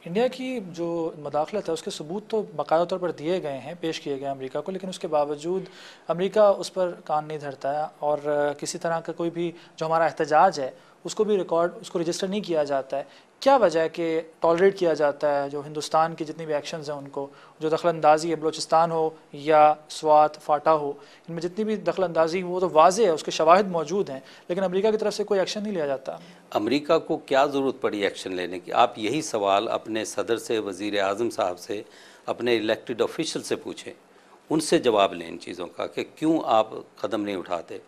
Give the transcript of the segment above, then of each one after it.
India की जो मुदाखलत है उसके सबूत तो बाकायदा तौर पर दिए गए हैं, पेश किए गए हैं अमेरिका को, लेकिन उसके बावजूद अमेरिका उस पर कान नहीं धरता है और किसी तरह का कोई भी जो हमारा एहतजाज है उसको भी उसको रजिस्टर नहीं किया जाता है। क्या वजह है कि टॉलरेट किया जाता है जो हिंदुस्तान की जितनी भी एक्शंस हैं उनको, जो दखलंदाजी है, बलोचिस्तान हो या स्वात फाटा हो, इनमें जितनी भी दखलंदाजी वो तो वाज़ेह है, उसके शवाहिद मौजूद हैं, लेकिन अमेरिका की तरफ से कोई एक्शन नहीं लिया जाता। अमेरिका को क्या ज़रूरत पड़ी एक्शन लेने की? आप यही सवाल अपने सदर से, वज़ीर आज़म साहब से, अपने इलेक्टेड ऑफिशियल से पूछें, उनसे जवाब लें इन चीज़ों का कि क्यों आप कदम नहीं उठाते।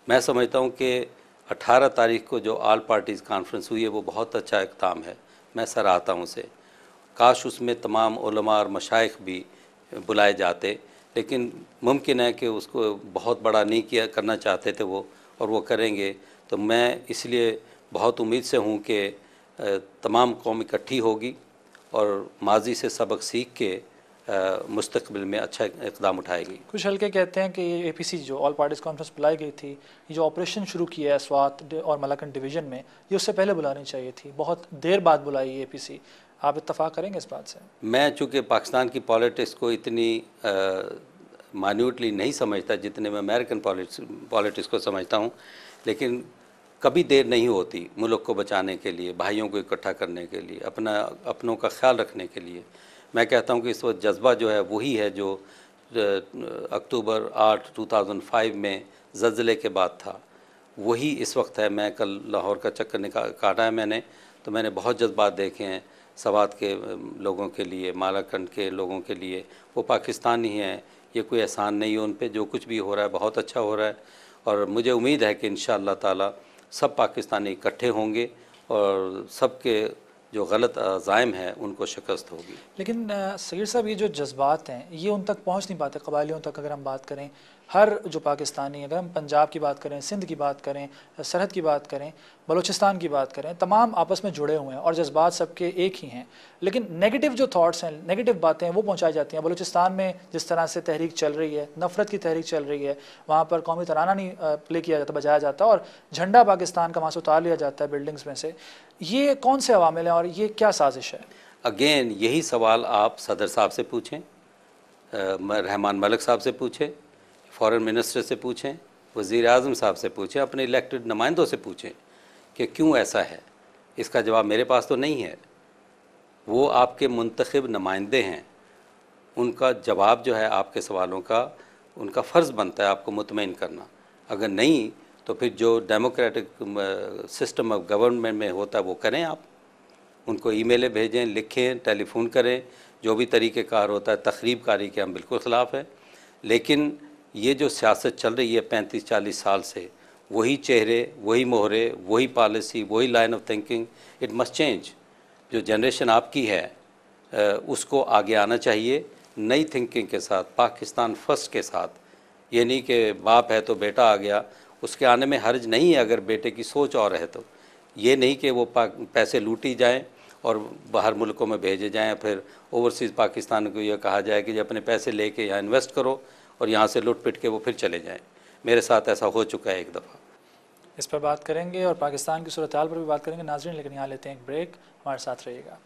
मैं समझता हूँ कि 18 तारीख को जो ऑल पार्टीज़ कॉन्फ्रेंस हुई है वो बहुत अच्छा इक़दाम है, मैं सराहता हूँ उसे। काश उसमें तमाम उलमा और मशाइख भी बुलाए जाते, लेकिन मुमकिन है कि उसको बहुत बड़ा नहीं किया करना चाहते थे वो, और वो करेंगे। तो मैं इसलिए बहुत उम्मीद से हूँ कि तमाम कौम इकट्ठी होगी और माजी से सबक सीख के मुस्तकबिल में अच्छा इक़दाम उठाएगी। कुछ हल्के कहते हैं कि ये APC जो ऑल पार्टीज़ कॉन्फ्रेंस बुलाई गई थी, ये जो ऑपरेशन शुरू किया है स्वात और मलाकन डिवीज़न में, ये उससे पहले बुलानी चाहिए थी, बहुत देर बाद बुलाई ये APC। आप इत्तफाक करेंगे इस बात से? मैं चूँकि पाकिस्तान की पॉलिटिक्स को इतनी मान्यूटली नहीं समझता जितने मैं अमेरिकन पॉलिटिक्स को समझता हूँ, लेकिन कभी देर नहीं होती मुल्क को बचाने के लिए, भाइयों को इकट्ठा करने के लिए, अपनों का ख्याल रखने के लिए। मैं कहता हूँ कि इस वक्त जज्बा जो है वही है जो अक्टूबर 8, 2005 में ज़लज़ले के बाद था, वही इस वक्त है। मैं कल लाहौर का चक्कर काटा है मैंने, तो मैंने बहुत जज्बात देखे हैं सवात के लोगों के लिए, मालाकंड के लोगों के लिए। वो पाकिस्तानी हैं, ये कोई एहसान नहीं है उन पे, जो कुछ भी हो रहा है बहुत अच्छा हो रहा है। और मुझे उम्मीद है कि इंशाअल्लाह ताला सब पाकिस्तानी इकट्ठे होंगे और सबके जो गलत अज़ाइम है उनको शिकस्त होगी। लेकिन सगीर साहब, ये जो जज्बात हैं ये उन तक पहुंच नहीं पाते, कबायलियों तक। अगर हम बात करें, हर जो पाकिस्तानी, अगर हम पंजाब की बात करें, सिंध की बात करें, सरहद की बात करें, बलूचिस्तान की बात करें, तमाम आपस में जुड़े हुए हैं और जज्बात सबके एक ही हैं, लेकिन नेगेटिव जो थाट्स हैं, नेगेटिव बातें हैं वो पहुँचाई जाती हैं। बलूचिस्तान में जिस तरह से तहरीक चल रही है, नफ़रत की तहरीक चल रही है, वहाँ पर कौमी तराना नहीं प्ले किया जाता, बजाया जाता और झंडा पाकिस्तान का वहाँ से उतार लिया जाता है बिल्डिंग्स में से। ये कौन से अवामिल हैं और ये क्या साजिश है? अगेन यही सवाल आप सदर साहब से पूछें, रहमान मलिक साहब से पूछें, फॉरेन मिनिस्टर से पूछें, वज़ीर आज़म साहब से पूछें, अपने इलेक्टेड नुमाइंदों से पूछें कि क्यों ऐसा है। इसका जवाब मेरे पास तो नहीं है, वो आपके मुंतखब नुमाइंदे हैं, उनका जवाब जो है आपके सवालों का, उनका फ़र्ज़ बनता है आपको मुतमईन करना। अगर नहीं तो फिर जो डेमोक्रेटिक सिस्टम ऑफ गवर्नमेंट में होता है वो करें आप, उनको ईमेलें भेजें, लिखें, टेलीफोन करें, जो भी तरीक़ेकार होता है। तखरीब कारी के हम बिल्कुल ख़िलाफ़ है, लेकिन ये जो सियासत चल रही है 35-40 साल से, वही चेहरे, वही मोहरे, वही पॉलिसी, वही line of thinking, it must change. जो जनरेशन आपकी है उसको आगे आना चाहिए नई थिंकिंग के साथ, पाकिस्तान फर्स्ट के साथ। ये नहीं कि बाप है तो बेटा आ गया, उसके आने में हर्ज नहीं है अगर बेटे की सोच और है तो। ये नहीं कि वो पैसे लूटी जाएं और बाहर मुल्कों में भेजे जाएं, फिर ओवरसीज़ पाकिस्तान को ये कहा जाए कि अपने पैसे लेके यहाँ इन्वेस्ट करो और यहाँ से लुट पिट के वो फिर चले जाएं। मेरे साथ ऐसा हो चुका है एक दफ़ा। इस पर बात करेंगे और पाकिस्तान की सूरत हाल पर भी बात करेंगे नाज़रीन, लेकिन यहाँ लेते हैं एक ब्रेक। हमारे साथ रहिएगा।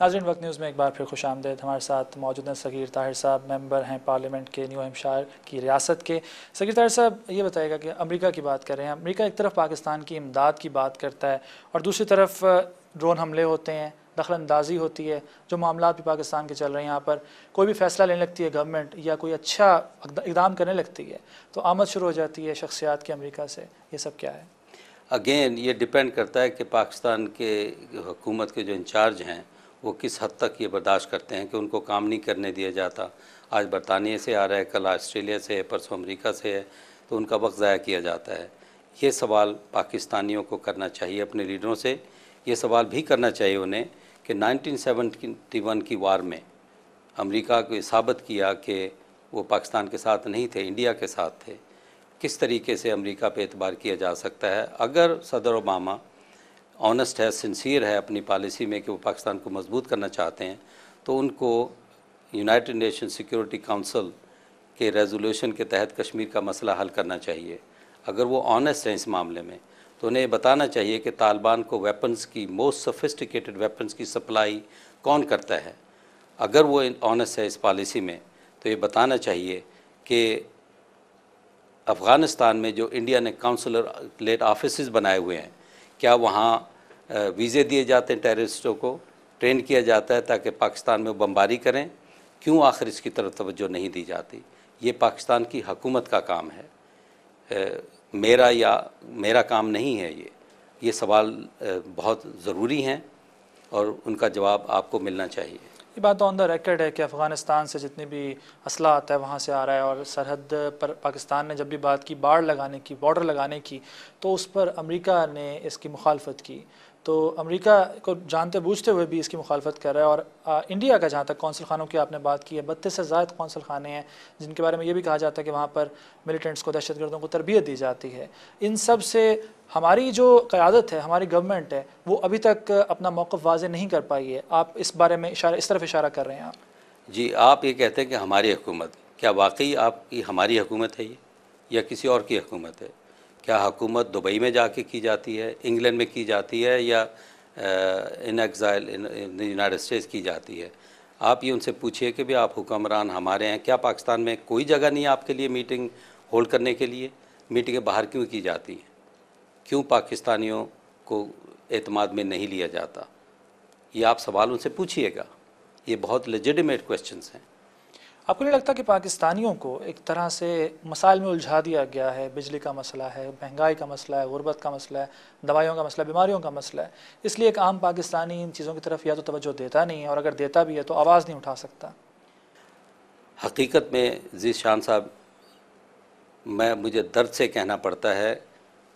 नाज़रीन, वक्त न्यूज़ में एक बार फिर खुश आमदेद। हमारे साथ मौजूद हैं सगीर ताहिर साहब, मेंबर हैं पार्लियामेंट के न्यू हैम्पशायर की रियासत के। सगीर ताहिर साहब, ये बताइएगा कि अमेरिका की बात कर रहे हैं, अमेरिका एक तरफ पाकिस्तान की इमदाद की बात करता है और दूसरी तरफ ड्रोन हमले होते हैं, दखलंदाजी होती है, जो मामला भी पाकिस्तान के चल रहे हैं, यहाँ पर कोई भी फ़ैसला लेने लगती है गवर्नमेंट या कोई अच्छा इक़दाम करने लगती है तो आमद शुरू हो जाती है शख्सियात की अमेरिका से। ये सब क्या है? अगेन ये डिपेंड करता है कि पाकिस्तान के हुकूमत के जो इंचार्ज हैं वो किस हद तक ये बर्दाश्त करते हैं कि उनको काम नहीं करने दिया जाता। आज बरतानिया से आ रहा है, कल ऑस्ट्रेलिया से है, परसों अमेरिका से है, तो उनका वक्त ज़ाया किया जाता है। ये सवाल पाकिस्तानियों को करना चाहिए अपने लीडरों से। ये सवाल भी करना चाहिए उन्हें कि 1971 की वार में अमेरिका को साबित किया कि वो पाकिस्तान के साथ नहीं थे, इंडिया के साथ थे। किस तरीके से अमेरिका पे एतबार किया जा सकता है? अगर सदर ओबामा ऑनेस्ट है, सिंसियर है अपनी पॉलिसी में कि वो पाकिस्तान को मजबूत करना चाहते हैं, तो उनको यूनाइटेड नेशन सिक्योरिटी काउंसिल के रेजोल्यूशन के तहत कश्मीर का मसला हल करना चाहिए। अगर वो ऑनेस्ट हैं इस मामले में, तो उन्हें ये बताना चाहिए कि तालिबान को वेपन्स की, मोस्ट सोफिस्टिकेटेड वेपन्स की सप्लाई कौन करता है। अगर वो ऑनेस्ट है इस पॉलिसी में, तो ये बताना चाहिए कि अफ़गानिस्तान में जो इंडिया ने काउंसलरेट ऑफिस बनाए हुए हैं, क्या वहाँ वीज़े दिए जाते हैं टेररिस्टों को, ट्रेन किया जाता है ताकि पाकिस्तान में बमबारी करें? क्यों आखिर इसकी तरफ तवज्जो नहीं दी जाती? ये पाकिस्तान की हुकूमत का काम है, मेरा काम नहीं है। ये सवाल बहुत ज़रूरी हैं और उनका जवाब आपको मिलना चाहिए। ये बात ऑन द रिकॉर्ड है कि अफ़गानिस्तान से जितनी भी असला आता है वहाँ से आ रहा है, और सरहद पर पाकिस्तान ने जब भी बात की बाड़ लगाने की, बॉर्डर लगाने की, तो उस पर अमेरिका ने इसकी मुखालफत की। तो अमेरिका को जानते बूझते हुए भी इसकी मुखालफत कर रहा है। और इंडिया का जहाँ तक कौंसल खानों की आपने बात की है, 32 से ज़ायद कौंसल खाने हैं जिनके बारे में ये भी कहा जाता है कि वहाँ पर मिलिटेंट्स को, दहशतगर्दों को तरबियत दी जाती है। इन सब से हमारी जो क़यादत है, हमारी गवर्नमेंट है, वो अभी तक अपना मौक़िफ़ वाज़े नहीं कर पाई है। आप इस बारे में इस तरफ इशारा कर रहे हैं आप? जी, आप ये कहते हैं कि हमारी हुकूमत, क्या वाकई आपकी हमारी हुकूमत है ये, या किसी और की हुकूमत है? क्या हुकूमत दुबई में जाके की जाती है, इंग्लैंड में की जाती है, या इन एग्ज़ाइल इन यूनाइटेड स्टेट्स की जाती है? आप ये उनसे पूछिए कि भी आप हुक्मरान हमारे हैं, क्या पाकिस्तान में कोई जगह नहीं है आपके लिए मीटिंग होल्ड करने के लिए? मीटिंगें बाहर क्यों की जाती हैं? क्यों पाकिस्तानियों को एतमाद में नहीं लिया जाता? ये आप सवाल उनसे पूछिएगा। ये बहुत लेजिटिमेट क्वेश्चंस हैं। आपको नहीं लगता कि पाकिस्तानियों को एक तरह से मसाइल में उलझा दिया गया है? बिजली का मसला है, महंगाई का मसला है, गुर्बत का मसला है, दवाइयों का मसला है, बीमारियों का मसला है, इसलिए एक आम पाकिस्तानी इन चीज़ों की तरफ या तो तवज्जो देता नहीं है, और अगर देता भी है तो आवाज़ नहीं उठा सकता। हकीकत में ज़ीशान साहब, मुझे दर्द से कहना पड़ता है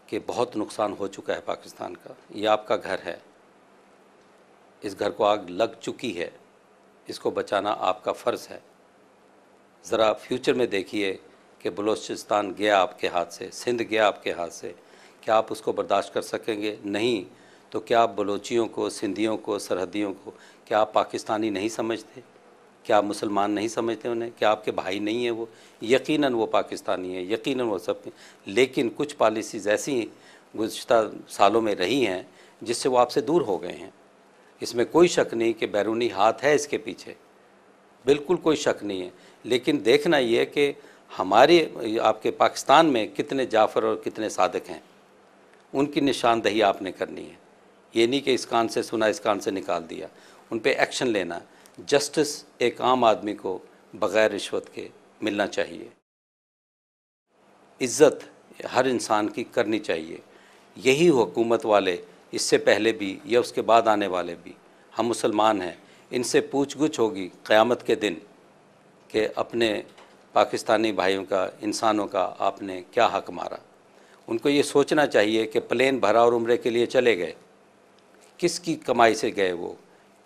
कि बहुत नुकसान हो चुका है पाकिस्तान का। ये आपका घर है, इस घर को आग लग चुकी है, इसको बचाना आपका फ़र्ज़ है। ज़रा फ्यूचर में देखिए कि बलूचिस्तान गया आपके हाथ से, सिंध गया आपके हाथ से, क्या आप उसको बर्दाश्त कर सकेंगे? नहीं। तो क्या आप बलोचियों को, सिंधियों को, सरहदियों को, क्या आप पाकिस्तानी नहीं समझते? क्या आप मुसलमान नहीं समझते उन्हें? क्या आपके भाई नहीं हैं वो? यकीनन वो पाकिस्तानी है, यकीनन वो सब। लेकिन कुछ पॉलिसीज़ ऐसी गुज़श्ता सालों में रही हैं जिससे वो आपसे दूर हो गए हैं। इसमें कोई शक नहीं कि बैरूनी हाथ है इसके पीछे, बिल्कुल कोई शक नहीं है। लेकिन देखना ये कि हमारे आपके पाकिस्तान में कितने जाफ़र और कितने सादिक हैं, उनकी निशानदही आपने करनी है। ये नहीं कि इस कान से सुना, इस कान से निकाल दिया। उन पे एक्शन लेना। जस्टिस एक आम आदमी को बग़ैर रिश्वत के मिलना चाहिए। इज़्ज़त हर इंसान की करनी चाहिए। यही हुकूमत वाले, इससे पहले भी या उसके बाद आने वाले भी, हम मुसलमान हैं, इनसे पूछ-गुछ होगी क़यामत के दिन कि अपने पाकिस्तानी भाइयों का, इंसानों का आपने क्या हक़ मारा। उनको ये सोचना चाहिए कि प्लेन भरा और उम्रे के लिए चले गए, किसकी कमाई से गए वो?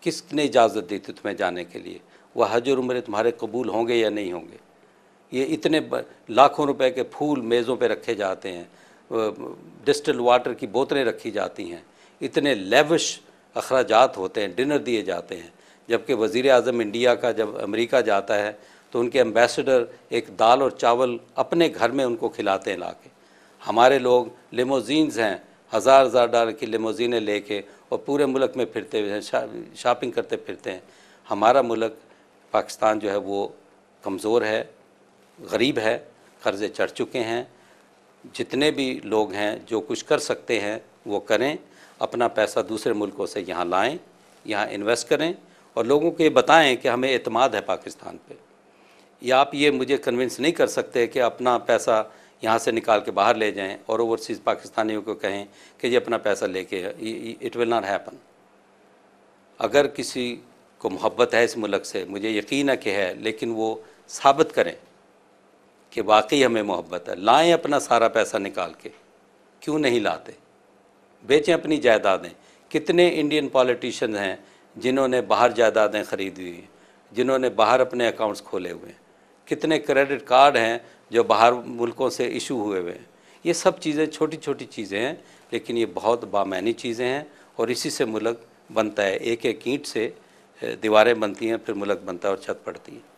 किसने इजाज़त दी थी तुम्हें जाने के लिए? वह हज और उम्रे तुम्हारे कबूल होंगे या नहीं होंगे? ये इतने लाखों रुपए के फूल मेज़ों पे रखे जाते हैं, डिस्टिल वाटर की बोतलें रखी जाती हैं, इतने लेविश अखराजात होते हैं, डिनर दिए जाते हैं। जबकि वज़ीर आज़म इंडिया का जब अमेरिका जाता है तो उनके एम्बेसडर एक दाल और चावल अपने घर में उनको खिलाते हैं ला के। हमारे लोग लिमोजीन्स हैं, हज़ार $1000 की लिमोजीनें लेके और पूरे मुल्क में फिरते हुए हैं, शॉपिंग करते फिरते हैं। हमारा मुल्क पाकिस्तान जो है वो कमज़ोर है, गरीब है, कर्ज़े चढ़ चुके हैं। जितने भी लोग हैं जो कुछ कर सकते हैं वो करें, अपना पैसा दूसरे मुल्कों से यहाँ लाएं, यहाँ इन्वेस्ट करें और लोगों को ये बताएं कि हमें एतमाद है पाकिस्तान पे। या आप ये मुझे कन्विंस नहीं कर सकते कि अपना पैसा यहाँ से निकाल के बाहर ले जाएं और ओवरसीज़ पाकिस्तानियों को कहें कि ये अपना पैसा लेके, इट विल नॉट हैपन। अगर किसी को मोहब्बत है इस मुल्क से, मुझे यकीन है कि है, लेकिन वो साबित करें कि वाकई हमें मोहब्बत है। लाएं अपना सारा पैसा निकाल के, क्यों नहीं लाते? बेचें अपनी जायदादें। कितने इंडियन पॉलिटिशियन हैं जिन्होंने बाहर जायदादें ख़रीदी हुई हैं, जिन्होंने बाहर अपने अकाउंट्स खोले हुए हैं? कितने क्रेडिट कार्ड हैं जो बाहर मुल्कों से इशू हुए हुए हैं? ये सब चीज़ें छोटी छोटी चीज़ें हैं, लेकिन ये बहुत बामानी चीज़ें हैं और इसी से मुल्क बनता है। एक एक ईंट से दीवारें बनती हैं, फिर मुल्क बनता है और छत पड़ती है।